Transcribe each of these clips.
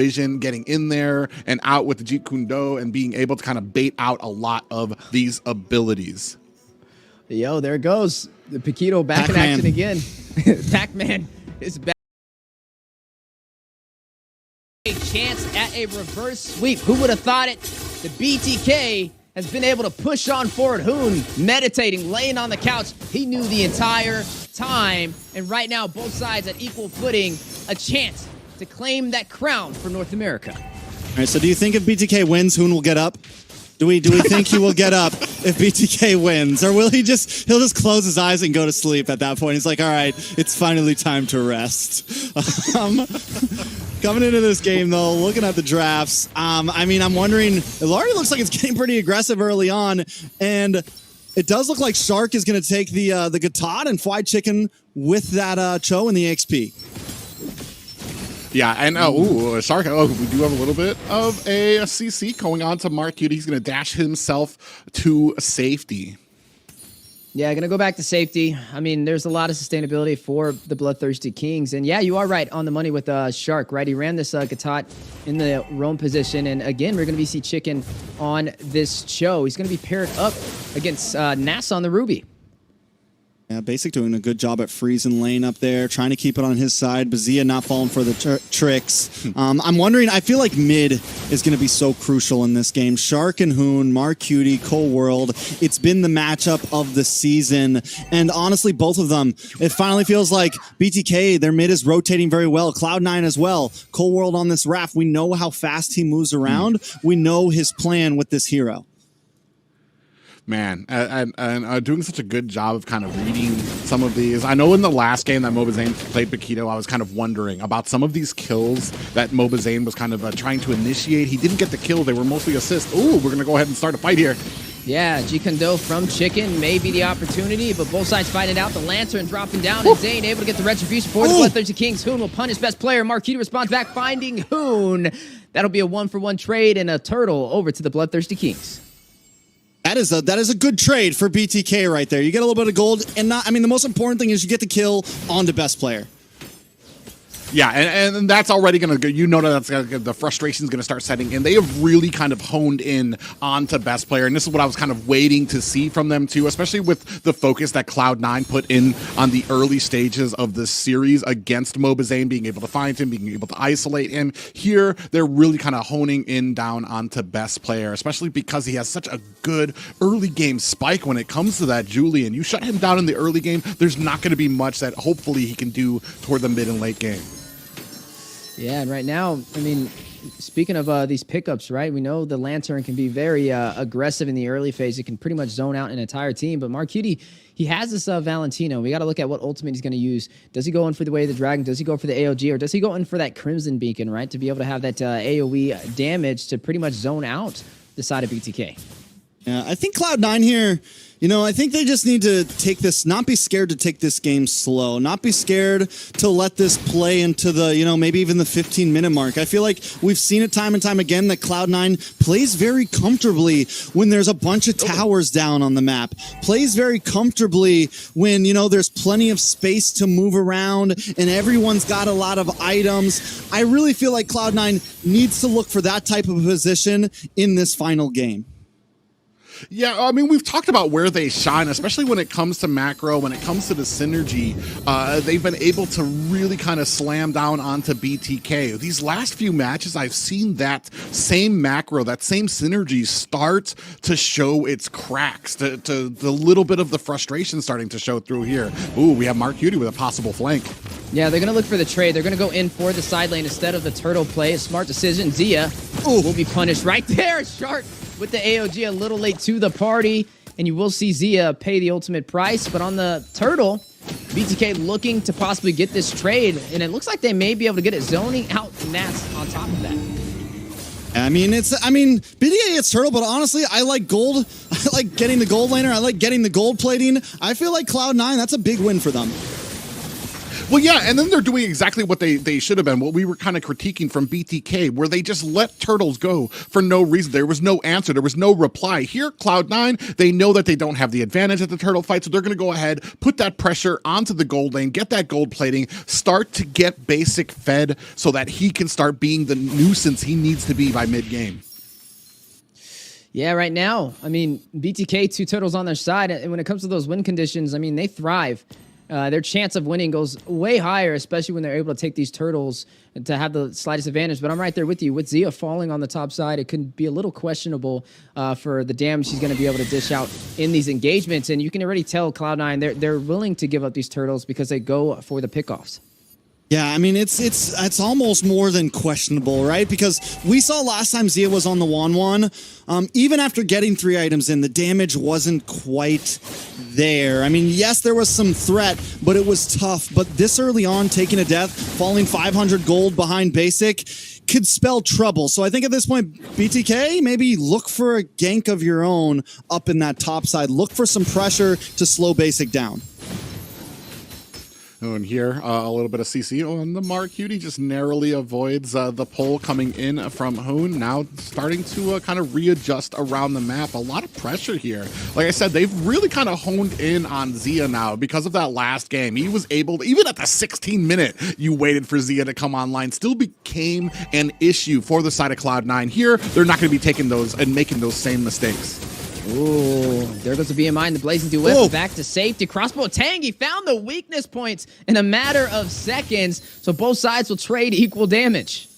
vision, getting in there and out with the Jeet Kune Do and being able to kind of bait out a lot of these abilities. Yo, there it goes. The Paquito back in action again. Pac-Man is back. A chance at a reverse sweep. Who would have thought it? The BTK has been able to push on forward. Hoon meditating, laying on the couch. He knew the entire time. And right now, both sides at equal footing. A chance to claim that crown for North America. All right, so do you think if BTK wins, Hoon will get up? Do we think he will get up if BTK wins? Or will he'll just close his eyes and go to sleep at that point? He's like, all right, it's finally time to rest. Coming into this game, though, looking at the drafts, I mean, I'm wondering, it already looks like it's getting pretty aggressive early on, and it does look like Shark is going to take the Gatad and Fried Chicken with that Cho and the XP. Yeah, and Shark, we do have a little bit of a CC going on to Mark Cutie. He's going to dash himself to safety. Yeah, going to go back to safety. I mean, there's a lot of sustainability for the Bloodthirsty Kings. And yeah, you are right on the money with Shark, right? He ran this Gatot in the roam position. And again, we're going to see Chicken on this Cho. He's going to be paired up against Nass on the Ruby. Yeah, Basic doing a good job at freezing lane up there, trying to keep it on his side. Bazia not falling for the tricks. I'm wondering, I feel like mid is going to be so crucial in this game. Shark and Hoon, Mark Cutie, Cole World. It's been the matchup of the season. And honestly, both of them, it finally feels like BTK, their mid is rotating very well. CLOUD9 as well. Cole World on this raft. We know how fast he moves around. We know his plan with this hero. Man, and doing such a good job of kind of reading some of these. I know in the last game that mlbb played Paquito, I was kind of wondering about some of these kills that mlbb was kind of trying to initiate. He didn't get the kill. They were mostly assists. Ooh, we're going to go ahead and start a fight here. Yeah, Jeet Kune Do from Chicken may be the opportunity, but both sides fighting out. The Lantern dropping down, and Zane able to get the retribution for the Bloodthirsty Kings. Hoon will punish best player. Mark Cutie responds back, finding Hoon. That'll be a 1-for-1 trade and a turtle over to the Bloodthirsty Kings. That is a good trade for BTK right there. You get a little bit of gold, and I mean, the most important thing is you get the kill on the best player. Yeah, and that's already going to go. You know that's the frustration is going to start setting in. They have really kind of honed in onto best player, and this is what I was kind of waiting to see from them too, especially with the focus that CLOUD9 put in on the early stages of this series against mlbb, being able to find him, being able to isolate him. Here, they're really kind of honing in down onto best player, especially because he has such a good early game spike when it comes to that Julian. You shut him down in the early game, there's not going to be much that hopefully he can do toward the mid and late game. Yeah, and right now, I mean, speaking of these pickups, right, we know the Lantern can be very aggressive in the early phase. It can pretty much zone out an entire team, but Mark Cutie, he has this Valentino. We got to look at what ultimate he's going to use. Does he go in for the Way of the Dragon? Does he go for the AOG? Or does he go in for that Crimson Beacon, right, to be able to have that AoE damage to pretty much zone out the side of BTK? Yeah, I think CLOUD9 here, you know, I think they just need to take this, not be scared to take this game slow, not be scared to let this play into the, you know, maybe even the 15-minute mark. I feel like we've seen it time and time again that CLOUD9 plays very comfortably when there's a bunch of towers down on the map, plays very comfortably when, you know, there's plenty of space to move around and everyone's got a lot of items. I really feel like CLOUD9 needs to look for that type of position in this final game. Yeah, I mean, we've talked about where they shine, especially when it comes to macro, when it comes to the synergy. They've been able to really kind of slam down onto BTK. These last few matches, I've seen that same macro, that same synergy start to show its cracks, to the little bit of the frustration starting to show through here. Ooh, we have Mark Cutie with a possible flank. Yeah, they're going to look for the trade. They're going to go in for the side lane instead of the turtle play. A smart decision. Zia will be punished right there. Shark with the AOG a little late to the party. And you will see Zia pay the ultimate price. But on the turtle, BTK looking to possibly get this trade. And it looks like they may be able to get it zoning out Nats on top of that. I mean, BTK gets turtle, but honestly, I like gold. I like getting the gold laner. I like getting the gold plating. I feel like CLOUD9, that's a big win for them. Well, yeah, and then they're doing exactly what they should have been, what we were kind of critiquing from BTK, where they just let turtles go for no reason. There was no answer. There was no reply. Here, Cloud9, they know that they don't have the advantage at the turtle fight, so they're going to go ahead, put that pressure onto the gold lane, get that gold plating, start to get Basic fed so that he can start being the nuisance he needs to be by mid-game. Yeah, right now, I mean, BTK, 2 turtles on their side, and when it comes to those win conditions, I mean, they thrive. Their chance of winning goes way higher, especially when they're able to take these turtles to have the slightest advantage. But I'm right there with you. With Zia falling on the top side, it could be a little questionable for the damage she's going to be able to dish out in these engagements. And you can already tell Cloud9, they're willing to give up these turtles because they go for the pickoffs. Yeah, I mean, it's almost more than questionable, right? Because we saw last time Zia was on the 1-1, even after getting 3 items in, the damage wasn't quite there. I mean, yes, there was some threat, but it was tough. But this early on, taking a death, falling 500 gold behind Basic, could spell trouble. So I think at this point, BTK, maybe look for a gank of your own up in that top side. Look for some pressure to slow Basic down. And here, a little bit of CC on the mark. Cutie just narrowly avoids the pull coming in from Hoon. Now starting to kind of readjust around the map. A lot of pressure here. Like I said, they've really kind of honed in on Zia now because of that last game. He was able to, even at the 16-minute, you waited for Zia to come online, still became an issue for the side of Cloud9. Here, they're not going to be taking those and making those same mistakes. Ooh, there goes the BMI and the Blazing Duet back to safety. Crossbow Tang, he found the weakness points in a matter of seconds, so both sides will trade equal damage.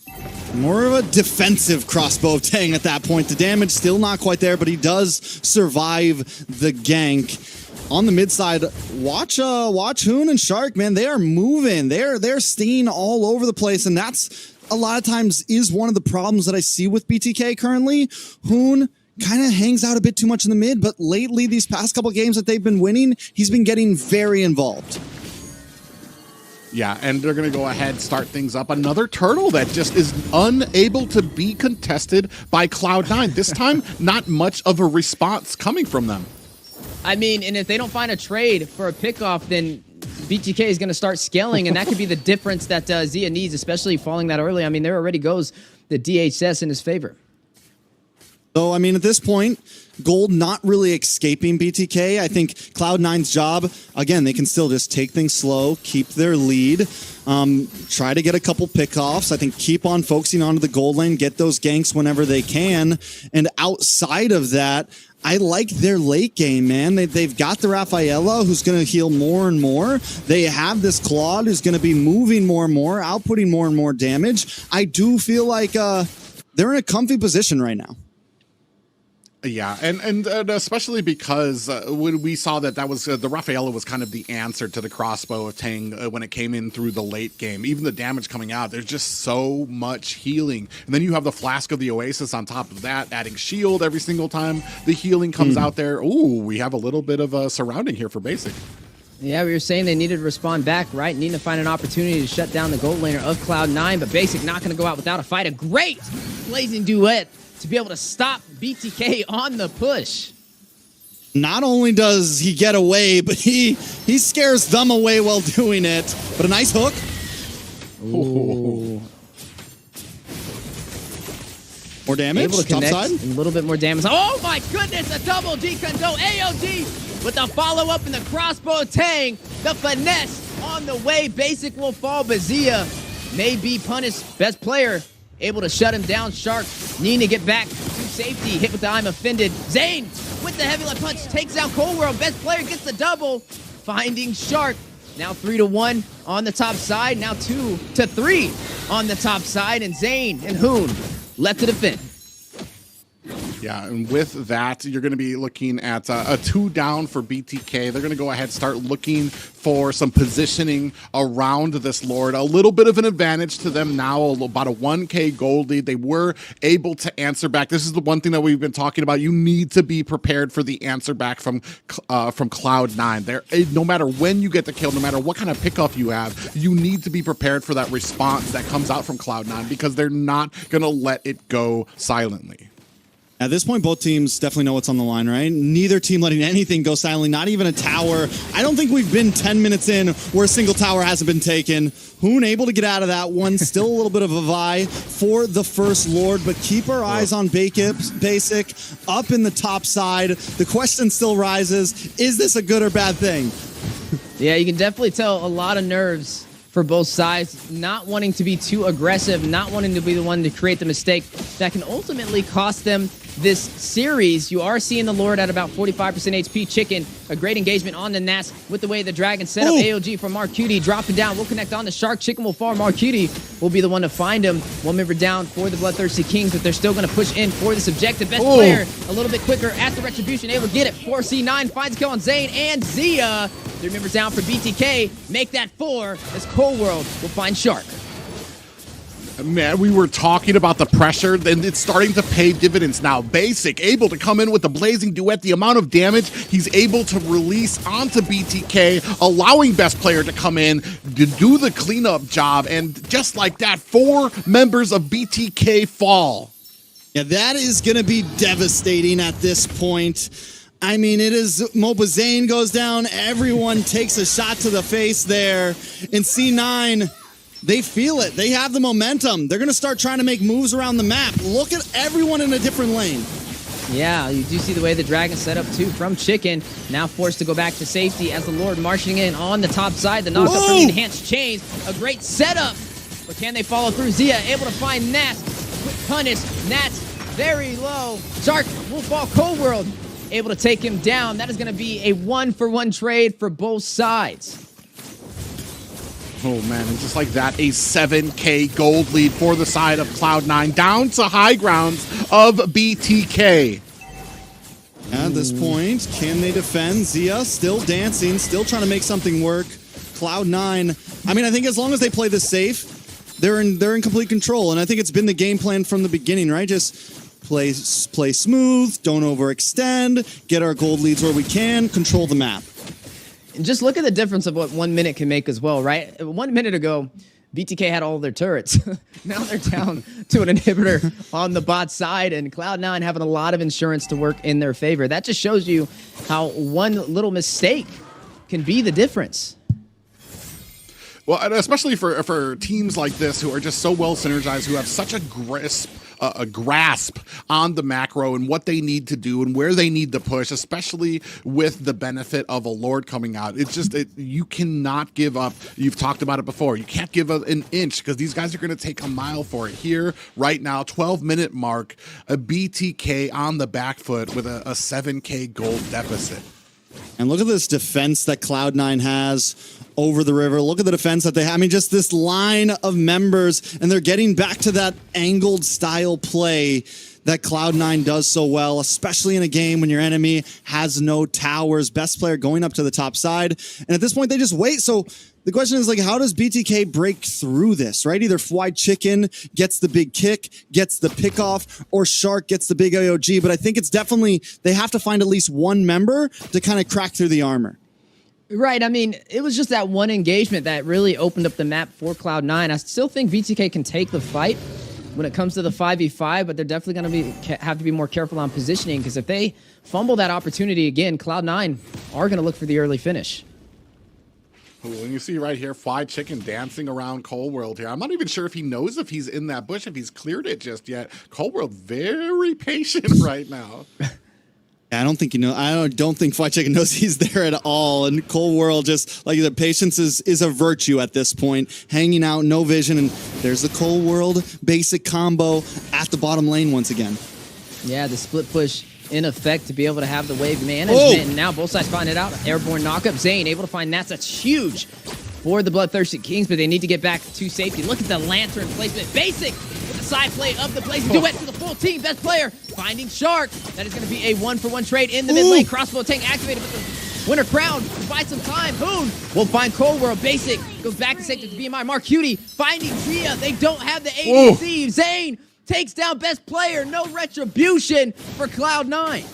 More of a defensive Crossbow Tang at that point. The damage still not quite there, but he does survive the gank. On the mid side, watch Hoon and Shark, man. They are moving. They're stinging all over the place, and that's a lot of times is one of the problems that I see with BTK currently. Hoon kind of hangs out a bit too much in the mid, but lately, these past couple games that they've been winning, he's been getting very involved. Yeah, and they're going to go ahead, start things up. Another turtle that just is unable to be contested by Cloud9. This time, not much of a response coming from them. I mean, and if they don't find a trade for a pickoff, then BTK is going to start scaling, and that could be the difference that Zia needs, especially falling that early. I mean, there already goes the DHS in his favor. So, I mean, at this point, Gold not really escaping BTK. I think Cloud9's job, again, they can still just take things slow, keep their lead, try to get a couple pickoffs. I think keep on focusing onto the gold lane, get those ganks whenever they can. And outside of that, I like their late game, man. They've got the Rafaela, who's going to heal more and more. They have this Claude, who's going to be moving more and more, outputting more and more damage. I do feel like they're in a comfy position right now. Yeah, and especially because when we saw that was the Rafaela was kind of the answer to the crossbow of Tang when it came in through the late game. Even the damage coming out, there's just so much healing. And then you have the Flask of the Oasis on top of that, adding shield every single time the healing comes out there. Ooh, we have a little bit of a surrounding here for Basic. Yeah, we were saying they needed to respond back, right? Needing to find an opportunity to shut down the gold laner of Cloud9, but Basic not going to go out without a fight. A great Blazing Duet to be able to stop BTK on the push. Not only does he get away, but he scares them away while doing it. But a nice hook. Ooh. More damage, Able to top connect, side. and a little bit more damage. Oh my goodness, a double decondo AOD with the follow-up and the crossbow Tang. The finesse on the way. Basic will fall, but Zia may be punished. Best player able to shut him down. Shark needing to get back to safety. Hit with the I'm offended. Zane with the heavy light punch takes down Cold World. Best player gets the double. Finding Shark. Now 3-1 on the top side. Now 2-3 on the top side. And Zane and Hoon left to defend. Yeah, and with that, you're going to be looking at a 2 down for BTK. They're going to go ahead and start looking for some positioning around this Lord. A little bit of an advantage to them now, about a 1K gold lead. They were able to answer back. This is the one thing that we've been talking about. You need to be prepared for the answer back from Cloud9. There, no matter when you get the kill, no matter what kind of pickoff you have, you need to be prepared for that response that comes out from Cloud9 because they're not going to let it go silently. At this point, both teams definitely know what's on the line, right? Neither team letting anything go silently, not even a tower. I don't think we've been 10 minutes in where a single tower hasn't been taken. Hoon able to get out of that one. Still a little bit of a vie for the First Lord, but keep our eyes on Basic up in the top side. The question still rises, is this a good or bad thing? Yeah, you can definitely tell a lot of nerves for both sides, not wanting to be too aggressive, not wanting to be the one to create the mistake that can ultimately cost them this series. You are seeing the Lord at about 45% HP. Chicken, a great engagement on the Nats with the way the Dragon set up. AOG from Marcuti dropping down. We'll connect on the Shark. Chicken will fall. Marcuti will be the one to find him. One member down for the Bloodthirsty Kings, but they're still going to push in for this objective. Best player a little bit quicker at the Retribution, able to get it. 4C9 finds a kill on Zane and Zia. 3 members down for BTK. Make that 4 as Cold World will find Shark. Man, we were talking about the pressure, and it's starting to pay dividends now. Basic able to come in with the Blazing Duet. The amount of damage he's able to release onto BTK, allowing Best Player to come in to do the cleanup job. And just like that, 4 members of BTK fall. Yeah, that is going to be devastating at this point. I mean, it is Moba Zane goes down. Everyone takes a shot to the face there. And C9... they feel it. They have the momentum. They're going to start trying to make moves around the map. Look at everyone in a different lane. Yeah, you do see the way the Dragon set up too from Chicken. Now forced to go back to safety as the Lord marching in on the top side. The knockup from the enhanced chains. A great setup. But can they follow through? Zia able to find Nats. A quick punish. Nats very low. Shark will fall. Cold World able to take him down. That is going to be a 1-for-1 trade for both sides. Oh, man, and just like that, a 7K gold lead for the side of Cloud9, down to high grounds of BTK. At this point, can they defend? Zia still dancing, still trying to make something work. Cloud9, I mean, I think as long as they play this safe, they're in complete control, and I think it's been the game plan from the beginning, right? Just play smooth, don't overextend, get our gold leads where we can, control the map. And just look at the difference of what 1 minute can make as well, right? 1 minute ago, BTK had all their turrets. Now they're down to an inhibitor on the bot side, and Cloud9 having a lot of insurance to work in their favor. That just shows you how one little mistake can be the difference. Well, and especially for teams like this who are just so well synergized, who have such a grasp on the macro and what they need to do and where they need to push, especially with the benefit of a Lord coming out. It's just, you cannot give up. You've talked about it before. You can't give up an inch because these guys are going to take a mile for it. Here, right now, 12-minute mark, a BTK on the back foot with a 7K gold deficit. And look at this defense that Cloud9 has over the river. Look at the defense that they have. I mean, just this line of members, and they're getting back to that angled style play that Cloud9 does so well, especially in a game when your enemy has no towers. Best player going up to the top side. And at this point, they just wait. So the question is, like, how does BTK break through this, right? Either Fwy Chicken gets the big kick, gets the pickoff, or Shark gets the big AOG. But I think it's definitely, they have to find at least one member to kind of crack through the armor. Right. I mean, it was just that one engagement that really opened up the map for Cloud9. I still think BTK can take the fight when it comes to the 5v5, but they're definitely going to have to be more careful on positioning, because if they fumble that opportunity again, Cloud9 are going to look for the early finish. When you see right here, Fly Chicken dancing around Cold World here. I'm not even sure if he knows if he's in that bush, if he's cleared it just yet. Cold World very patient right now. I don't think I don't think Fly Chicken knows he's there at all. And Cold World, just like the patience is a virtue at this point. Hanging out, no vision, and there's the Cold World basic combo at the bottom lane once again. Yeah, the split push in effect to be able to have the wave management. And now both sides find it out. Airborne knockup. Zane able to find Nats. That's huge for the Bloodthirsty Kings, but they need to get back to safety. Look at the lantern placement. Basic with the side play of the Blazing Duet to the full team. Best player finding Shark. That is going to be a 1-for-1 trade in the mid lane. Crossbow tank activated with the Winter Crown to buy some time. Hoon will find Cold World. Basic goes back to safety to BMI. Marcuti finding Gia. They don't have the ADC. Zane takes down Best Player. No retribution for Cloud9.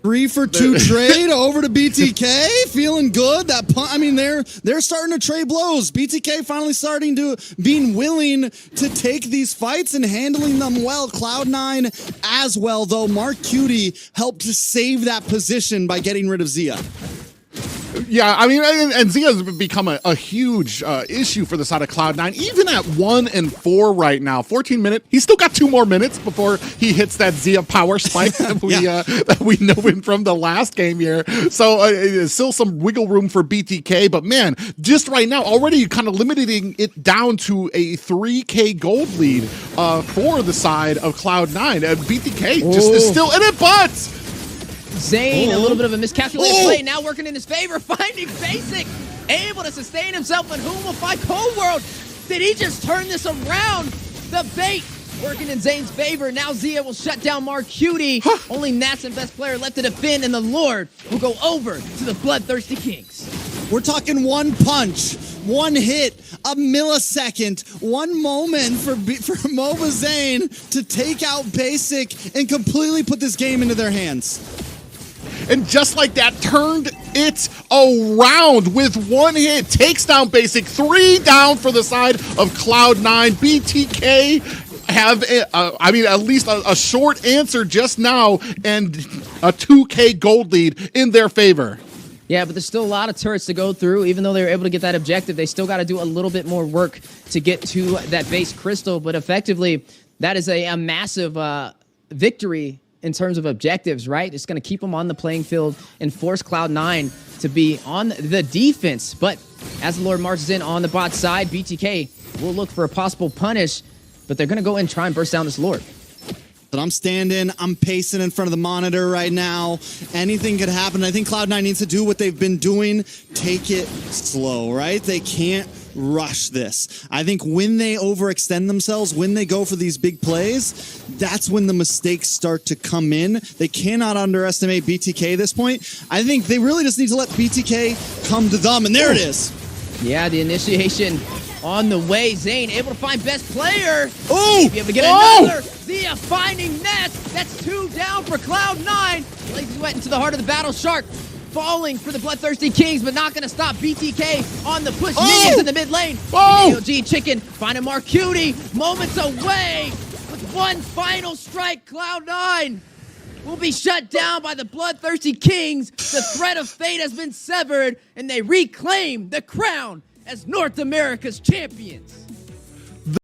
3-for-2 trade over to BTK, feeling good. I mean, they're starting to trade blows. BTK finally starting to being willing to take these fights and handling them well. Cloud9 as well, though. Mark Cutie helped to save that position by getting rid of Zia. Yeah, I mean, and Zia's become a huge issue for the side of Cloud9. Even at 1-4 right now, 14 minutes, he's still got 2 more minutes before he hits that Zia power spike that we know him from the last game here. So still some wiggle room for BTK, but man, just right now, already kind of limiting it down to a 3K gold lead for the side of Cloud9. BTK just is still in it, but Zayn, a little bit of a miscalculated play, now working in his favor, finding Basic, able to sustain himself, and whom will find Cold World. Did he just turn this around? The bait working in Zayn's favor. Now Zia will shut down Mark Cutie. Only Nats and best player left to defend, and the Lord will go over to the Bloodthirsty Kings. We're talking one punch, one hit, a millisecond, one moment for MOBA Zayn to take out Basic and completely put this game into their hands. And just like that, turned it around with one hit. Takes down Basic. 3 down for the side of Cloud9. BTK have, at least a short answer just now and a 2K gold lead in their favor. Yeah, but there's still a lot of turrets to go through. Even though they were able to get that objective, they still got to do a little bit more work to get to that base crystal. But effectively, that is a massive victory in terms of objectives, right? It's going to keep them on the playing field and force Cloud9 to be on the defense. But as the Lord marches in on the bot side, BTK will look for a possible punish, but they're going to go and try and burst down this Lord. But I'm standing, I'm pacing in front of the monitor right now. Anything could happen. I think Cloud9 needs to do what they've been doing. Take it slow, right? They can't rush this. I think when they overextend themselves, when they go for these big plays, that's when the mistakes start to come in. They cannot underestimate BTK at this point. I think they really just need to let BTK come to them, and there it is. Yeah, the initiation on the way. Zayn able to find best player. Oh! Be able to get another. Zia finding Nets. That's 2 down for Cloud9. Lazy went into the heart of the battle. Shark falling for the Bloodthirsty Kings, but not going to stop BTK on the push. Minions in the mid lane. AOG Chicken finding Mark Cutie. Moments away with one final strike. Cloud9 will be shut down by the Bloodthirsty Kings. The thread of fate has been severed, and they reclaim the crown as North America's champions.